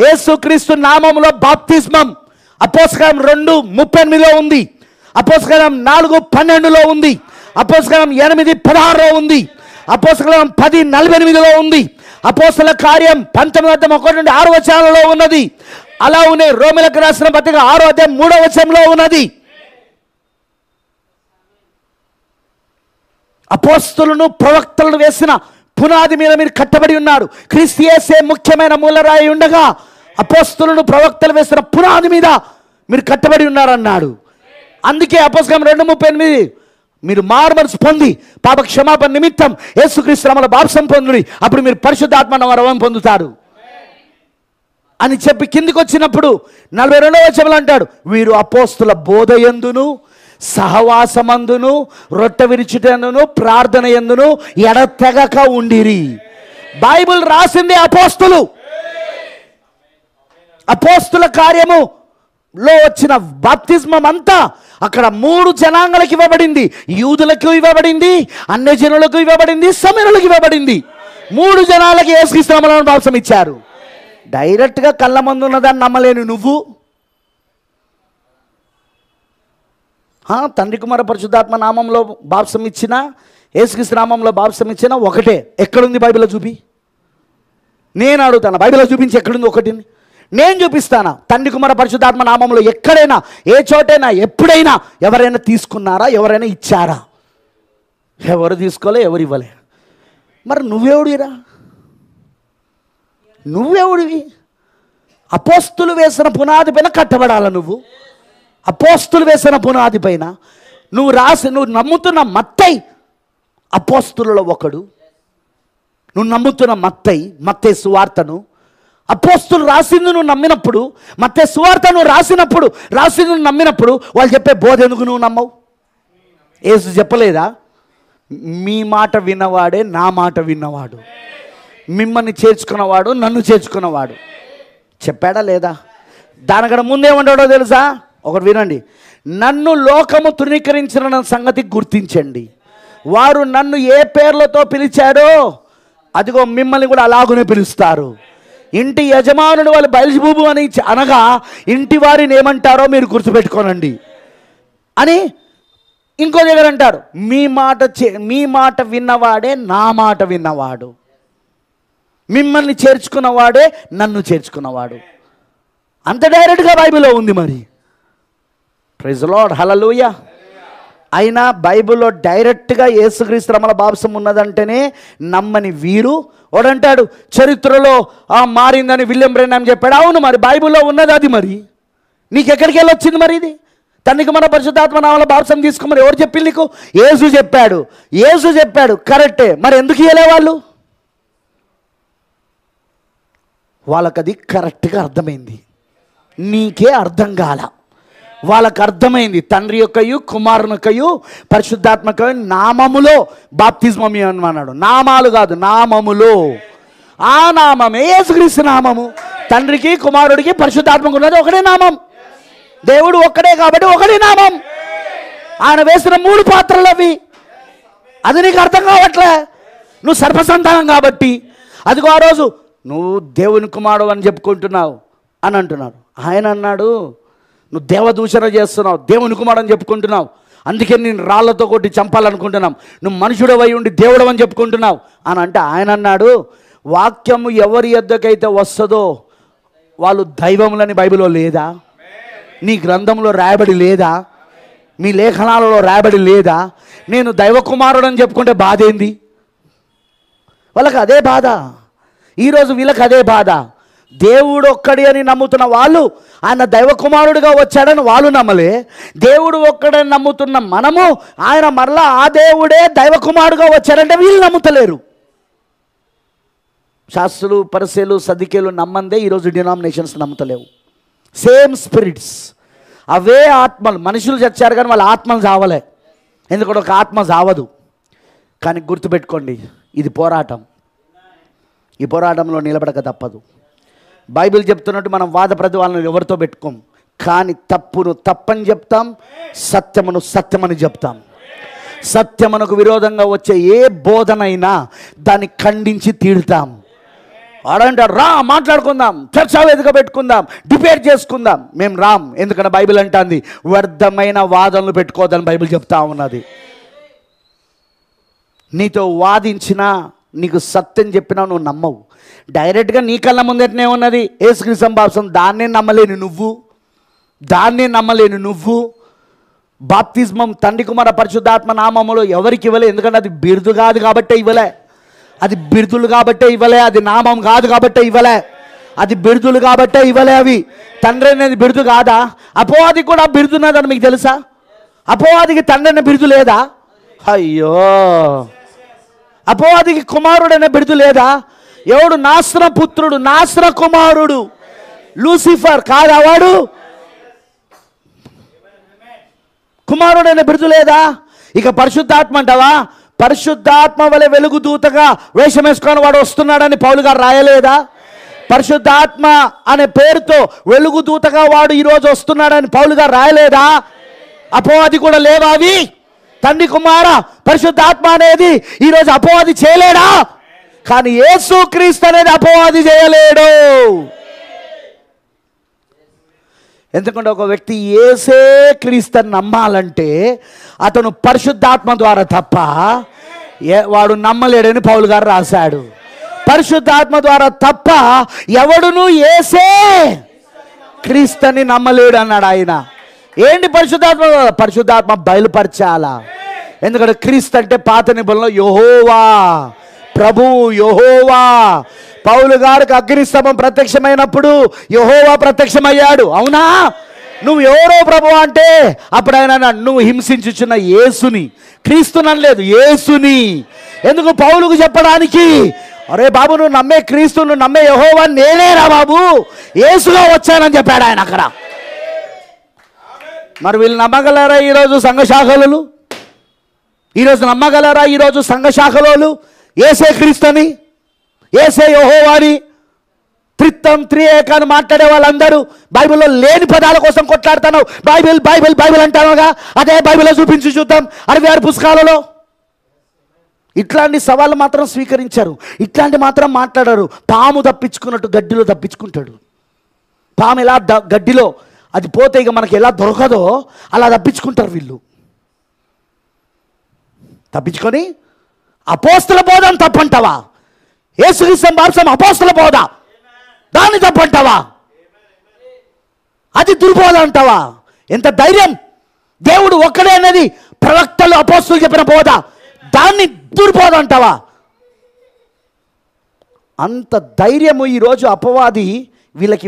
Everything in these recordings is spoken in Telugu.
యేసుక్రీస్తు నామములో బాప్తిస్మం అపోస్తలకార్యం 2:38 ఉంది, అపోస్తలకార్యం 4:12 ఉంది, అపోస్తలకార్యం 8:16 ఉంది, అపోస్తలకార్యం 10:48 ఉంది, అపోస్తల కార్యం 19:1-6 ఉన్నది. అలానే రోమీయులకు రాసిన పత్రిక 6:3 ఉన్నది. అపోస్తలును ప్రవక్తలను వేసిన పునాది మీద మీరు కట్టబడి ఉన్నారు. క్రీస్తు యేసే ముఖ్యమైన మూలరాయి ఉండగా అపోస్తలును ప్రవక్తలు వేసిన పునాది మీద మీరు కట్టబడి ఉన్నారన్నాడు. అందుకే అపోస్తలకార్యం 2:38 మీరు మారుమనసు పొంది పాప క్షమాపణ నిమిత్తం యేసుక్రీస్తు నామములో బాప్తిసం పొందుడి, అప్పుడు మీరు పరిశుద్ధాత్మ వరం పొందుతారు అని చెప్పి కిందికి వచ్చినప్పుడు 42వ వచనంలో అంటాడు, వీరు అపోస్తుల బోధ యందును సహవాసమందును రొట్టె విరుచుటందును ప్రార్థన యందును ఎడతెగక ఉండిరి. బైబిల్ రాసింది అపోస్తులు. అపోస్తుల కార్యములో వచ్చిన బాప్తిస్మం అంతా అక్కడ 3 జనాంగాలకు ఇవ్వబడింది. యూదులకు ఇవ్వబడింది, అన్యజనులకు ఇవ్వబడింది, సమరయులకు ఇవ్వబడింది. 3 జనాలకి యేసుక్రీస్తు నామములో బాప్తిసం ఇచ్చారు. డైరెక్ట్గా కళ్ళ ముందు ఉన్నదాన్ని నమ్మలేను నువ్వు. తండ్రి కుమార పరిశుద్ధాత్మ నామంలో బాప్తిసం ఇచ్చిన, యేసుక్రీస్తు నామంలో బాప్తిసం ఇచ్చిన ఒకటే. ఎక్కడుంది బైబిల్లో చూపి. నేను అడుగుతాను, బైబిల్లో చూపించి ఎక్కడుంది ఒకటి. నేను చూపిస్తానా? తండ్రి కుమార పరిశుద్ధాత్మ నామంలో ఎక్కడైనా, ఏ చోటైనా, ఎప్పుడైనా ఎవరైనా తీసుకున్నారా? ఎవరైనా ఇచ్చారా? ఎవరు తీసుకోలే, ఎవరు ఇవ్వలే. మరి నువ్వెవడిరా? నువ్వెవడివి? అపోస్తులు వేసిన పునాది పైన కట్టబడాల. నువ్వు అపోస్తులు వేసిన పునాది పైన నువ్వు నమ్ముతున్న మత్తయి అపోస్తులలో ఒకడు. నువ్వు నమ్ముతున్న మత్తయి సువార్తను అపోస్తులు రాసింది నువ్వు నమ్మినప్పుడు, మత్తయి సువార్త నువ్వు రాసింది నువ్వు నమ్మినప్పుడు వాళ్ళు చెప్పే బోధ ఎందుకు నువ్వు నమ్మవు? యేసు చెప్పలేదా, మీ మాట విన్నవాడే నా మాట విన్నవాడు, మిమ్మల్ని చేర్చుకున్నవాడు నన్ను చేర్చుకున్నవాడు చెప్పాడా లేదా? దానికన్నా ముందేమంటాడో తెలుసా? ఒకటి వినండి. నన్ను లోకము తృణీకరించిన సంగతి గుర్తించండి. వారు నన్ను ఏ పేర్లతో పిలిచారో అదిగో మిమ్మల్ని కూడా అలాగునే పిలుస్తారు. ఇంటి యజమానుడు వాళ్ళు బయల్జెబూబు అని అనగా ఇంటి వారిని ఏమంటారో మీరు గుర్తుపెట్టుకోనండి అని ఇంకో దగ్గర అంటారు. మీ మాట విన్నవాడే నా మాట విన్నవాడు, మిమ్మల్ని చేర్చుకున్నవాడే నన్ను చేర్చుకున్నవాడు. అంత డైరెక్ట్గా బైబిల్లో ఉంది. మరి ప్రైజ్ ది లార్డ్, హల్లెలూయా. అయినా బైబిల్లో డైరెక్ట్గా యేసుక్రీస్తు నామములో బాప్తిసం ఉన్నదంటేనే నమ్మని వీరు వాడంటాడు చరిత్రలో మారిందని విలియం బ్రెన్హామ్ చెప్పాడు. అవును, మరి బైబిల్లో ఉన్నది అది. మరి నీకెక్కడికి వెళ్ళి వచ్చింది? మరి ఇది తండ్రికి మన పరిశుద్ధాత్మ నామములో బాప్తిసం తీసుకోమని ఎవరు చెప్పింది నీకు? యేసు చెప్పాడు కరెక్టే. మరి ఎందుకు ఇయ్యలే వాళ్ళు? వాళ్ళకి అది కరెక్ట్గా అర్థమైంది, నీకే అర్థం కాల. వాళ్ళకు అర్థమైంది తండ్రి యొక్కయు కుమారునికయు పరిశుద్ధాత్మకయు నామములో బాప్తిస్మం అన్నాడు. నామాలు కాదు, నామములో. ఆ నామమే యేసుక్రీస్తు నామము. తండ్రికి కుమారుడికి పరిశుద్ధాత్మకు ఉన్నది ఒకటే నామం. దేవుడు ఒక్కడే కాబట్టి ఒకటే నామం. ఆయన వేసిన 3 పాత్రలు అవి. అది నీకు అర్థం కావట్లే. నువ్వు సర్పసంతానం కాబట్టి అదిగో ఆ రోజు నువ్వు దేవుని కుమారుడు అని చెప్పుకుంటున్నావు అని అంటున్నాడు. ఆయన అన్నాడు, నువ్వు దేవదూషణ చేస్తున్నావు, దేవుని కుమారుడు అని చెప్పుకుంటున్నావు, అందుకే నేను రాళ్లతో కొట్టి చంపాలనుకుంటున్నాం, నువ్వు మనుషుడవై ఉండి దేవుడు అని చెప్పుకుంటున్నావు అని అంటే ఆయన అన్నాడు, వాక్యము ఎవరి యొద్దకైతే వస్తుందో వాళ్ళు దైవములని బైబిల్లో లేదా? నీ గ్రంథంలో రాయబడి లేదా? మీ లేఖనాలలో రాయబడి లేదా? నేను దైవ కుమారుడు అని చెప్పుకుంటే బాధ ఏంది? వాళ్ళకి అదే బాధ. ఈరోజు వీళ్ళకి అదే బాధ. దేవుడు ఒక్కడి అని నమ్ముతున్న వాళ్ళు ఆయన దైవ కుమారుడిగా వచ్చాడని వాళ్ళు నమ్మలే. దేవుడు ఒక్కడని నమ్ముతున్న మనము ఆయన మరలా ఆ దేవుడే దైవ కుమారుడుగా వచ్చాడంటే వీళ్ళు నమ్ముతలేరు. శాస్త్రులు, పరిసయ్యులు, సద్దుకేయులు నమ్మందే ఈరోజు డినామినేషన్స్ నమ్ముతలేవు. సేమ్ స్పిరిట్స్, అవే ఆత్మలు. మనుషులు చచ్చారు కానీ వాళ్ళ ఆత్మలు చావలే. ఎందుకంటే ఒక ఆత్మ చావదు. కానీ గుర్తుపెట్టుకోండి, ఇది పోరాటం. ఈ పోరాటంలో నిలబడక తప్పదు. బైబిల్ చెప్తున్నట్టు మనం వాద ప్రతివాదనలు ఎవరితో పెట్టుకోం, కానీ తప్పును తప్పని చెప్తాం, సత్యమును సత్యమని చెప్తాం. సత్యమునకు విరోధంగా వచ్చే ఏ బోధనైనా దాన్ని ఖండించి తీరుతాం. వాడంటారు రా మాట్లాడుకుందాం, చర్చా వేదిక పెట్టుకుందాం, డిబేట్ చేసుకుందాం. మేము రాం, ఎందుకంటే బైబిల్ అంటుంది వ్యర్థమైన వాదనలు పెట్టుకోవద్దని బైబిల్ చెప్తా ఉన్నది. నీతో వాదించినా, నీకు సత్యం చెప్పినా నువ్వు నమ్మవు. డైరెక్ట్గా నీ కళ్ళ ముందటనే ఉన్నది యేసుక్రీస్తు బాప్సం. దాన్నే నమ్మలేని నువ్వు బాప్తిజమం తండ్రి కుమార పరిశుద్ధాత్మ నామములో ఎవరికి ఇవ్వలే. ఎందుకంటే అది బిరుదు కాదు కాబట్టే ఇవ్వలే, అది బిరుదులు కాబట్టే ఇవ్వలే, అది నామం కాదు కాబట్టే ఇవ్వలే, అది బిరుదులు కాబట్టే ఇవ్వలే. అవి తండ్రి అనేది బిరుదు కాదా? అపవాదికి కూడా బిరుదు ఉన్నదని మీకు తెలుసా? అపవాదికి తండ్రి అనే బిరుదు లేదా? అయ్యో, అపవాదికి కుమారుడు అనే బిరుదు లేదా? ఎవడు? నాశన పుత్రుడు, నాశన కుమారుడు, లూసిఫర్ కాదా వాడు? కుమారుడు అనే బిరుదు లేదా? ఇక పరిశుద్ధాత్మ అంటావా? పరిశుద్ధాత్మ వలె వెలుగుదూతగా వేషం వేసుకొని వాడు వస్తున్నాడని పౌలు గారు రాయలేదా? పరిశుద్ధాత్మ అనే పేరుతో వెలుగుదూతగా వాడు ఈరోజు వస్తున్నాడని పౌలు గారు రాయలేదా? అపవాది కూడా లేవా అవి? తండ్రి కుమార పరిశుద్ధాత్మ అనేది ఈరోజు అపవాది చేయలేడా? కానీ యేసుక్రీస్తు అనేది అపవాది చేయలేడు. ఎందుకంటే ఒక వ్యక్తి యేసే క్రీస్తుని నమ్మాలంటే అతను పరిశుద్ధాత్మ ద్వారా తప్ప వాడు నమ్మలేడని పౌలు గారు రాశాడు. పరిశుద్ధాత్మ ద్వారా తప్ప ఎవడును యేసే క్రీస్తుని నమ్మలేడు అన్నాడు ఆయన. ఏంటి పరిశుద్ధాత్మ? పరిశుద్ధాత్మ బయలుపరచాలా. ఎందుకంటే క్రీస్తు అంటే పాత నిబంధనలో యెహోవా, ప్రభువు యెహోవా. పౌలు గారికి అగ్నిస్తంభం ప్రత్యక్షమైనప్పుడు యెహోవా ప్రత్యక్షమయ్యాడు, అవునా? నువ్వు ఎవరో ప్రభు అంటే అప్పుడు ఆయన నువ్వు హింసించుచున్న యేసుని, క్రీస్తునలేదు యేసుని. ఎందుకు? పౌలుకు చెప్పడానికి, అరే బాబు నువ్వు నమ్మే క్రీస్తు, నువ్వు నమ్మే యెహోవా నేనేరా బాబు, యేసుగా వచ్చానని చెప్పాడు ఆయన అక్కడ. మరి వీళ్ళు నమ్మగలరా ఈరోజు సంఘశాఖలు? ఈరోజు నమ్మగలరా ఈరోజు సంఘశాఖలు యేసే క్రీస్తుని, యేసే యెహోవాని, త్రిత్వం త్రియేకాన్ని మాట్లాడే వాళ్ళందరూ బైబిల్లో లేని పదాల కోసం కొట్లాడుతాను. బైబిల్ బైబిల్ బైబిల్ అంటానుగా, అదే బైబిల్లో చూపించి చూద్దాం 66 పుస్తకాలలో. ఇట్లాంటి సవాళ్ళు మాత్రం స్వీకరించారు, ఇట్లాంటి మాత్రం మాట్లాడారు. పాము తప్పించుకున్నట్టు గడ్డిలో తప్పించుకుంటాడు. పాము ఎలా గడ్డిలో అది పోతే ఇక మనకి ఎలా దొరకదో అలా తప్పించుకుంటారు వీళ్ళు. తప్పించుకొని అపోస్తల బోధ అని తప్పంటావా? యేసుక్రీస్తు బాప్తిసం అపోస్తల బోధ, దాన్ని తప్పంటావా? అది దుర్బోధ అంటావా? ఎంత ధైర్యం! దేవుడు ఒక్కడే అనేది ప్రవక్తలు అపోస్తలు చెప్పిన బోధ, దాన్ని దుర్బోధ అంటావా? అంత ధైర్యము ఈరోజు అపవాది వీళ్ళకి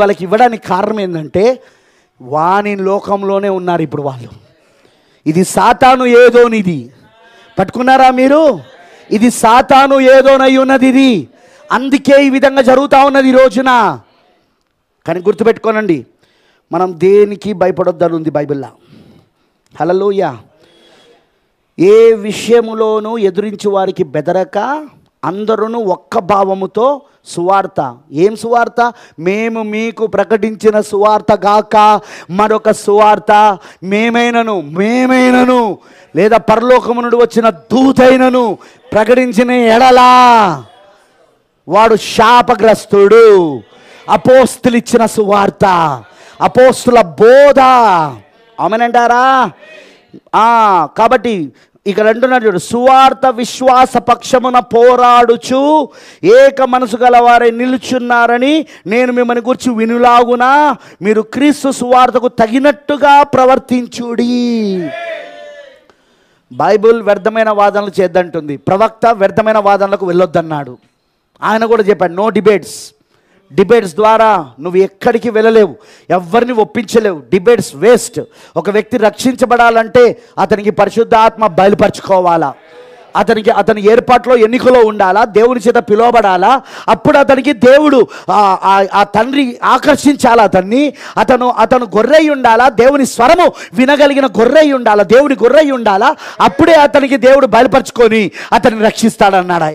ఇవ్వడానికి కారణం ఏంటంటే వాని లోకంలోనే ఉన్నారు ఇప్పుడు వాళ్ళు. ఇది సాతాను ఏదోనిది, పట్టుకున్నారా మీరు? ఇది సాతాను ఏదోనై ఉన్నది ఇది. అందుకే ఈ విధంగా జరుగుతూ ఉన్నది ఈ రోజున. కానీ గుర్తుపెట్టుకోనండి, మనం దేనికి భయపడొద్దని ఉంది బైబిల్లో. హల్లెలూయా. ఏ విషయములోనూ ఎదురించి వారికి బెదరక అందరూ ఒక్క భావముతో సువార్త. ఏం సువార్త? మేము మీకు ప్రకటించిన సువార్త గాక మరొక సువార్త మేమైనను లేదా పరలోకము నుండి వచ్చిన దూతైనను ప్రకటించిన ఎడలా వాడు శాపగ్రస్తుడు. అపోస్తులు ఇచ్చిన సువార్త, అపోస్తుల బోధ, ఆమేనంటారా? కాబట్టి ఇక్కడ అంటున్నాడు చూడు, సువార్త విశ్వాస పక్షమున పోరాడుచు ఏక మనసు గలవారై నిలుచున్నారని నేను మిమ్మల్ని గురించి వినులాగున మీరు క్రీస్తు సువార్తకు తగినట్టుగా ప్రవర్తించుడి. బైబిల్ వ్యర్థమైన వాదనలు చేద్దంటుంది, ప్రవక్త వ్యర్థమైన వాదనలకు వెళ్ళొద్దన్నాడు. ఆయన కూడా చెప్పాడు నో డిబేట్స్. డిబేట్స్ ద్వారా నువ్వు ఎక్కడికి వెళ్ళలేవు, ఎవరిని ఒప్పించలేవు. Debates waste. ఒక వ్యక్తి రక్షించబడాలంటే అతనికి పరిశుద్ధాత్మ బయలుపరచుకోవాలా, అతని ఏర్పాట్లో ఎన్నికలో ఉండాలా, దేవుని చేత పిలువబడాలా. అప్పుడు అతనికి దేవుడు ఆ తండ్రి ఆకర్షించాలా అతన్ని. అతను గొర్రెై ఉండాలా, దేవుని స్వరము వినగలిగిన గొర్రెై ఉండాలా, దేవుని గొర్రెై ఉండాలా. అప్పుడే అతనికి దేవుడు బయలుపరచుకొని అతన్ని రక్షిస్తాడన్నాడు.